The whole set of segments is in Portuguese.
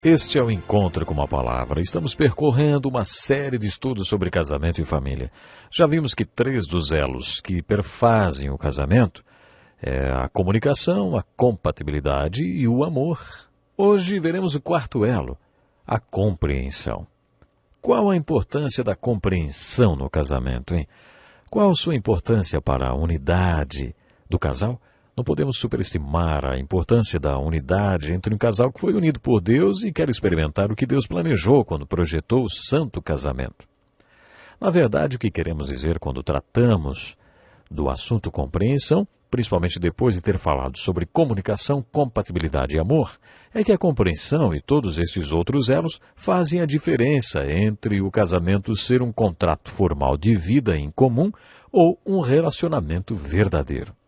Este é o Encontro com a Palavra. Estamos percorrendo uma série de estudos sobre casamento e família. Já vimos que 3 dos elos que perfazem o casamento é a comunicação, a compatibilidade e o amor. Hoje veremos o 4º elo, a compreensão. Qual a importância da compreensão no casamento, hein? Qual a sua importância para a unidade do casal? Não podemos superestimar a importância da unidade entre um casal que foi unido por Deus e quer experimentar o que Deus planejou quando projetou o santo casamento. Na verdade, o que queremos dizer quando tratamos do assunto compreensão, principalmente depois de ter falado sobre comunicação, compatibilidade e amor, é que a compreensão e todos esses outros elos fazem a diferença entre o casamento ser um contrato formal de vida em comum ou um relacionamento verdadeiro.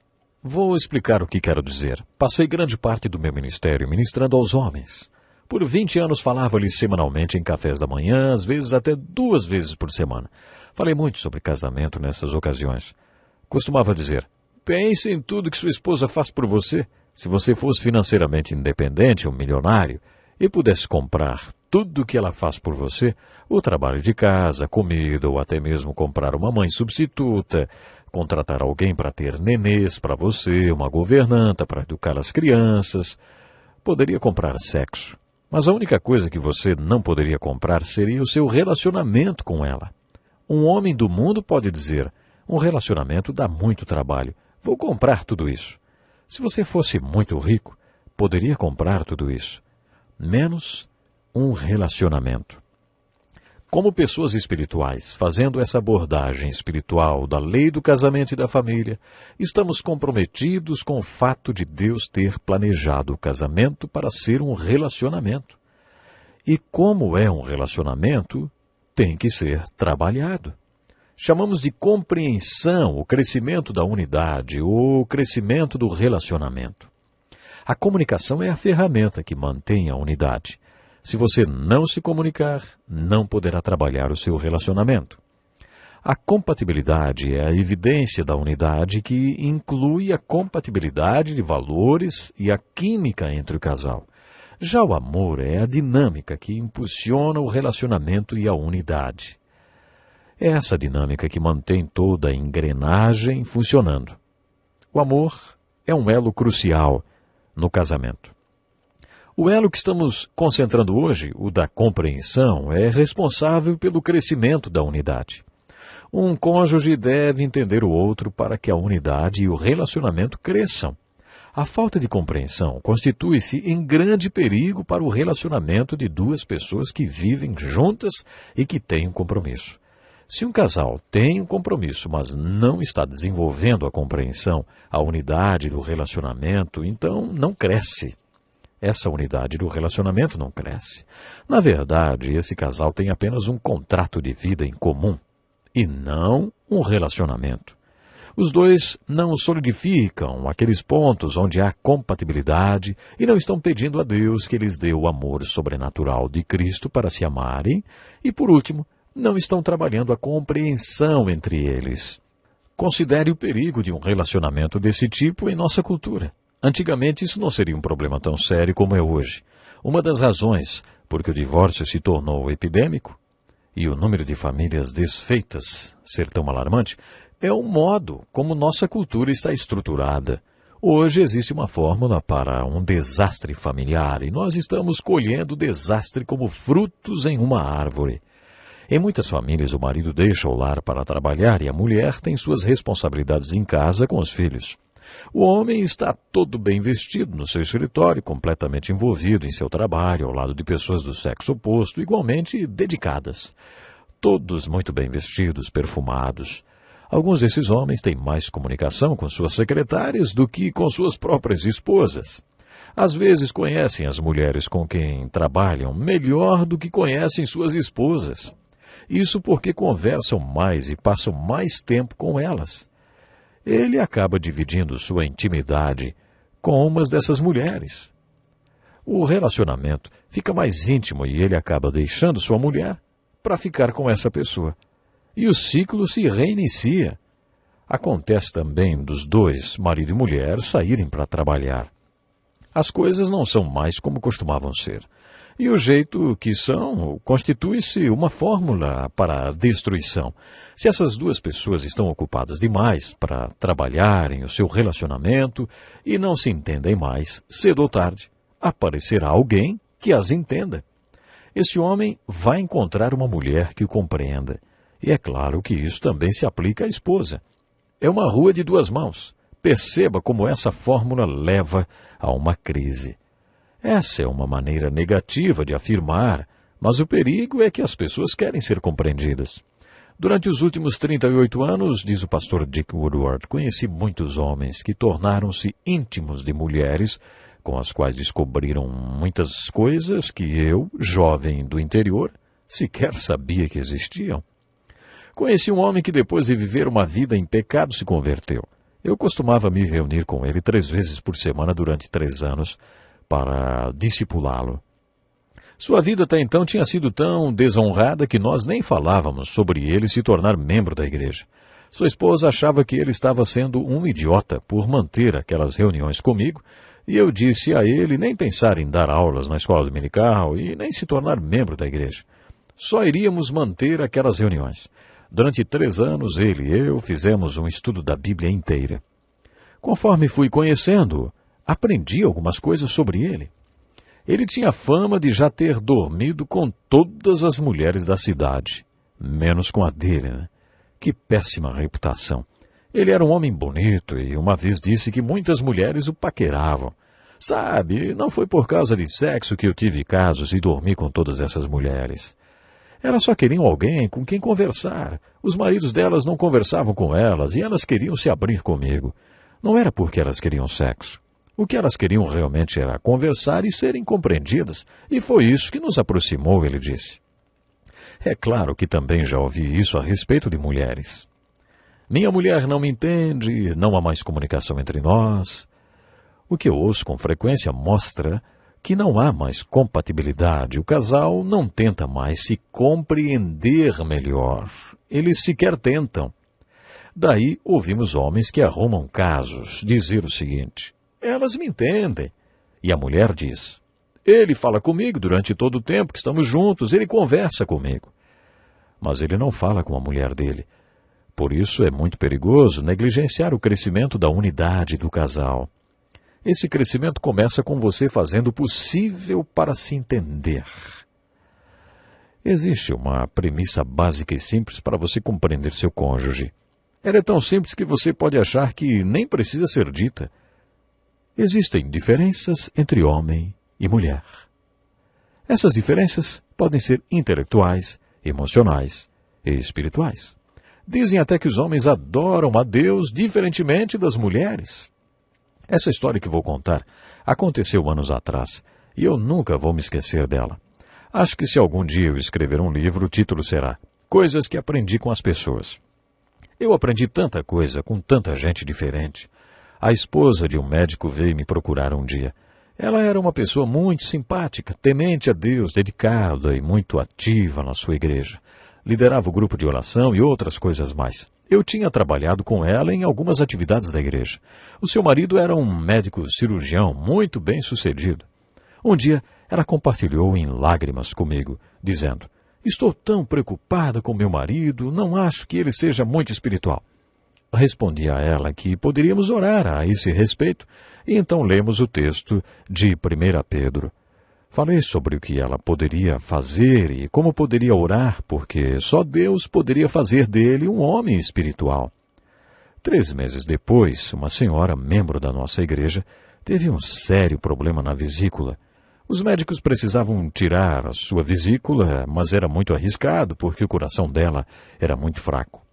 Vou explicar o que quero dizer. Passei grande parte do meu ministério ministrando aos homens. Por 20 anos falava-lhes semanalmente em cafés da manhã, às vezes até 2 vezes por semana. Falei muito sobre casamento nessas ocasiões. Costumava dizer: pense em tudo que sua esposa faz por você. Se você fosse financeiramente independente, um milionário, e pudesse comprar tudo o que ela faz por você, o trabalho de casa, comida ou até mesmo comprar uma mãe substituta, contratar alguém para ter nenês para você, uma governanta para educar as crianças, poderia comprar sexo. Mas a única coisa que você não poderia comprar seria o seu relacionamento com ela. Um homem do mundo pode dizer: um relacionamento dá muito trabalho, vou comprar tudo isso. Se você fosse muito rico, poderia comprar tudo isso, menos um relacionamento. Como pessoas espirituais, fazendo essa abordagem espiritual da lei do casamento e da família, estamos comprometidos com o fato de Deus ter planejado o casamento para ser um relacionamento. E como é um relacionamento, tem que ser trabalhado. Chamamos de compreensão o crescimento da unidade ou o crescimento do relacionamento. A comunicação é a ferramenta que mantém a unidade. Se você não se comunicar, não poderá trabalhar o seu relacionamento. A compatibilidade é a evidência da unidade que inclui a compatibilidade de valores e a química entre o casal. Já o amor é a dinâmica que impulsiona o relacionamento e a unidade. É essa dinâmica que mantém toda a engrenagem funcionando. O amor é um elo crucial no casamento. O elo que estamos concentrando hoje, o da compreensão, é responsável pelo crescimento da unidade. Um cônjuge deve entender o outro para que a unidade e o relacionamento cresçam. A falta de compreensão constitui-se em grande perigo para o relacionamento de 2 pessoas que vivem juntas e que têm um compromisso. Se um casal tem um compromisso, mas não está desenvolvendo a compreensão, a unidade do relacionamento, então não cresce. Essa unidade do relacionamento não cresce. Na verdade, esse casal tem apenas um contrato de vida em comum e não um relacionamento. Os 2 não solidificam aqueles pontos onde há compatibilidade e não estão pedindo a Deus que lhes dê o amor sobrenatural de Cristo para se amarem e, por último, não estão trabalhando a compreensão entre eles. Considere o perigo de um relacionamento desse tipo em nossa cultura. Antigamente isso não seria um problema tão sério como é hoje. Uma das razões por que o divórcio se tornou epidêmico e o número de famílias desfeitas ser tão alarmante é o modo como nossa cultura está estruturada. Hoje existe uma fórmula para um desastre familiar e nós estamos colhendo o desastre como frutos em uma árvore. Em muitas famílias, o marido deixa o lar para trabalhar e a mulher tem suas responsabilidades em casa com os filhos. O homem está todo bem vestido no seu escritório, completamente envolvido em seu trabalho, ao lado de pessoas do sexo oposto, igualmente dedicadas. Todos muito bem vestidos, perfumados. Alguns desses homens têm mais comunicação com suas secretárias do que com suas próprias esposas. Às vezes conhecem as mulheres com quem trabalham melhor do que conhecem suas esposas. Isso porque conversam mais e passam mais tempo com elas. Ele acaba dividindo sua intimidade com umas dessas mulheres. O relacionamento fica mais íntimo e ele acaba deixando sua mulher para ficar com essa pessoa. E o ciclo se reinicia. Acontece também dos 2, marido e mulher, saírem para trabalhar. As coisas não são mais como costumavam ser. E o jeito que são constitui-se uma fórmula para a destruição. Se essas duas pessoas estão ocupadas demais para trabalharem o seu relacionamento e não se entendem mais, cedo ou tarde, aparecerá alguém que as entenda. Esse homem vai encontrar uma mulher que o compreenda. E é claro que isso também se aplica à esposa. É uma rua de duas mãos. Perceba como essa fórmula leva a uma crise. Essa é uma maneira negativa de afirmar, mas o perigo é que as pessoas querem ser compreendidas. Durante os últimos 38 anos, diz o pastor Dick Woodward, conheci muitos homens que tornaram-se íntimos de mulheres, com as quais descobriram muitas coisas que eu, jovem do interior, sequer sabia que existiam. Conheci um homem que depois de viver uma vida em pecado se converteu. Eu costumava me reunir com ele 3 vezes por semana durante 3 anos, para discipulá-lo. Sua vida até então tinha sido tão desonrada que nós nem falávamos sobre ele se tornar membro da igreja. Sua esposa achava que ele estava sendo um idiota por manter aquelas reuniões comigo, e eu disse a ele nem pensar em dar aulas na escola dominical e nem se tornar membro da igreja. Só iríamos manter aquelas reuniões. Durante 3 anos, ele e eu fizemos um estudo da Bíblia inteira. Conforme fui conhecendo-o, aprendi algumas coisas sobre ele. Ele tinha fama de já ter dormido com todas as mulheres da cidade, menos com a dele, né? Que péssima reputação. Ele era um homem bonito e uma vez disse que muitas mulheres o paqueravam. Sabe, não foi por causa de sexo que eu tive casos e dormi com todas essas mulheres. Elas só queriam alguém com quem conversar. Os maridos delas não conversavam com elas e elas queriam se abrir comigo. Não era porque elas queriam sexo. O que elas queriam realmente era conversar e serem compreendidas, e foi isso que nos aproximou, ele disse. É claro que também já ouvi isso a respeito de mulheres. Minha mulher não me entende, não há mais comunicação entre nós. O que eu ouço com frequência mostra que não há mais compatibilidade. O casal não tenta mais se compreender melhor. Eles sequer tentam. Daí ouvimos homens que arrumam casos dizer o seguinte: elas me entendem. E a mulher diz: ele fala comigo durante todo o tempo que estamos juntos, ele conversa comigo. Mas ele não fala com a mulher dele. Por isso é muito perigoso negligenciar o crescimento da unidade do casal. Esse crescimento começa com você fazendo o possível para se entender. Existe uma premissa básica e simples para você compreender seu cônjuge. Ela é tão simples que você pode achar que nem precisa ser dita. Existem diferenças entre homem e mulher. Essas diferenças podem ser intelectuais, emocionais e espirituais. Dizem até que os homens adoram a Deus diferentemente das mulheres. Essa história que vou contar aconteceu anos atrás e eu nunca vou me esquecer dela. Acho que se algum dia eu escrever um livro, o título será Coisas que Aprendi com as Pessoas. Eu aprendi tanta coisa com tanta gente diferente. A esposa de um médico veio me procurar um dia. Ela era uma pessoa muito simpática, temente a Deus, dedicada e muito ativa na sua igreja. Liderava o grupo de oração e outras coisas mais. Eu tinha trabalhado com ela em algumas atividades da igreja. O seu marido era um médico cirurgião muito bem sucedido. Um dia, ela compartilhou em lágrimas comigo, dizendo: estou tão preocupada com meu marido, não acho que ele seja muito espiritual. Respondi a ela que poderíamos orar a esse respeito, e então lemos o texto de 1 Pedro. Falei sobre o que ela poderia fazer e como poderia orar, porque só Deus poderia fazer dele um homem espiritual. 3 meses depois, uma senhora, membro da nossa igreja, teve um sério problema na vesícula. Os médicos precisavam tirar a sua vesícula, mas era muito arriscado, porque o coração dela era muito fraco.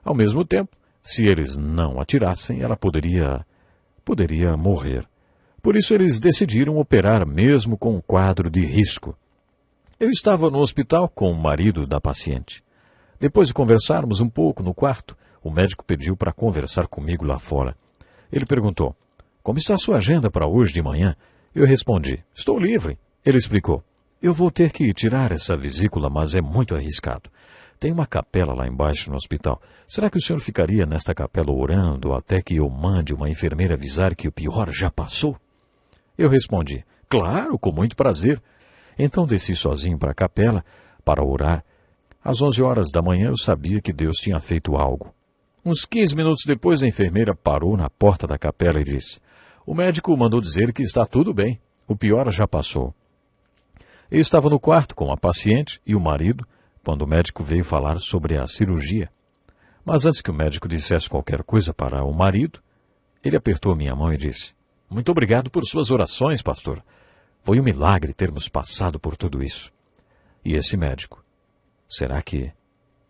Ao mesmo tempo, se eles não a tirassem, ela poderia morrer. Por isso eles decidiram operar mesmo com um quadro de risco. Eu estava no hospital com o marido da paciente. Depois de conversarmos um pouco no quarto, o médico pediu para conversar comigo lá fora. Ele perguntou: como está a sua agenda para hoje de manhã? Eu respondi: estou livre. Ele explicou: eu vou ter que tirar essa vesícula, mas é muito arriscado. Tem uma capela lá embaixo no hospital. Será que o senhor ficaria nesta capela orando até que eu mande uma enfermeira avisar que o pior já passou? Eu respondi: claro, com muito prazer. Então desci sozinho para a capela para orar. Às 11 horas da manhã eu sabia que Deus tinha feito algo. Uns 15 minutos depois a enfermeira parou na porta da capela e disse: o médico mandou dizer que está tudo bem, o pior já passou. Eu estava no quarto com a paciente e o marido quando o médico veio falar sobre a cirurgia. Mas antes que o médico dissesse qualquer coisa para o marido, ele apertou minha mão e disse: muito obrigado por suas orações, pastor. Foi um milagre termos passado por tudo isso. E esse médico, será que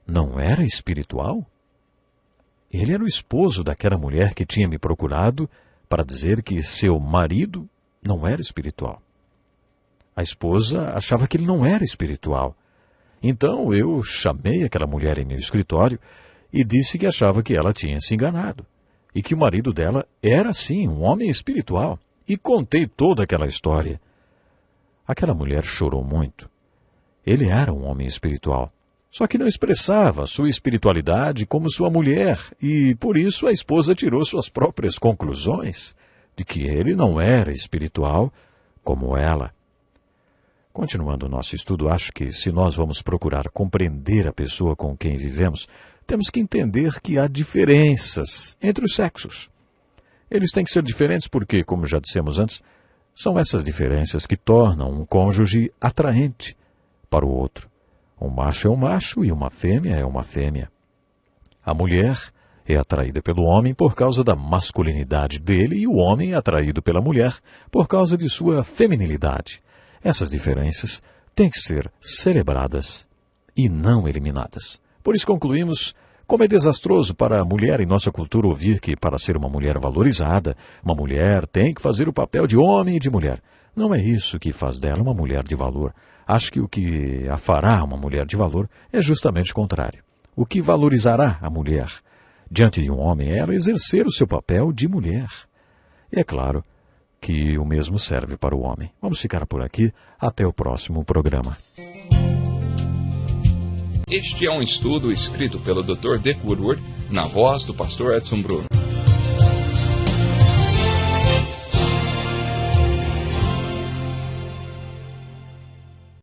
não era espiritual? Ele era o esposo daquela mulher que tinha me procurado para dizer que seu marido não era espiritual. A esposa achava que ele não era espiritual. Então eu chamei aquela mulher em meu escritório e disse que achava que ela tinha se enganado e que o marido dela era, sim, um homem espiritual. E contei toda aquela história. Aquela mulher chorou muito. Ele era um homem espiritual, só que não expressava sua espiritualidade como sua mulher, e por isso a esposa tirou suas próprias conclusões de que ele não era espiritual como ela. Continuando o nosso estudo, acho que se nós vamos procurar compreender a pessoa com quem vivemos, temos que entender que há diferenças entre os sexos. Eles têm que ser diferentes porque, como já dissemos antes, são essas diferenças que tornam um cônjuge atraente para o outro. Um macho é um macho e uma fêmea é uma fêmea. A mulher é atraída pelo homem por causa da masculinidade dele e o homem é atraído pela mulher por causa de sua feminilidade. Essas diferenças têm que ser celebradas e não eliminadas. Por isso concluímos: como é desastroso para a mulher em nossa cultura ouvir que, para ser uma mulher valorizada, uma mulher tem que fazer o papel de homem e de mulher. Não é isso que faz dela uma mulher de valor. Acho que o que a fará uma mulher de valor é justamente o contrário. O que valorizará a mulher diante de um homem é ela exercer o seu papel de mulher. E é claro que o mesmo serve para o homem. Vamos ficar por aqui. Até o próximo programa. Este é um estudo escrito pelo Dr. Dick Woodward, na voz do pastor Edson Bruno.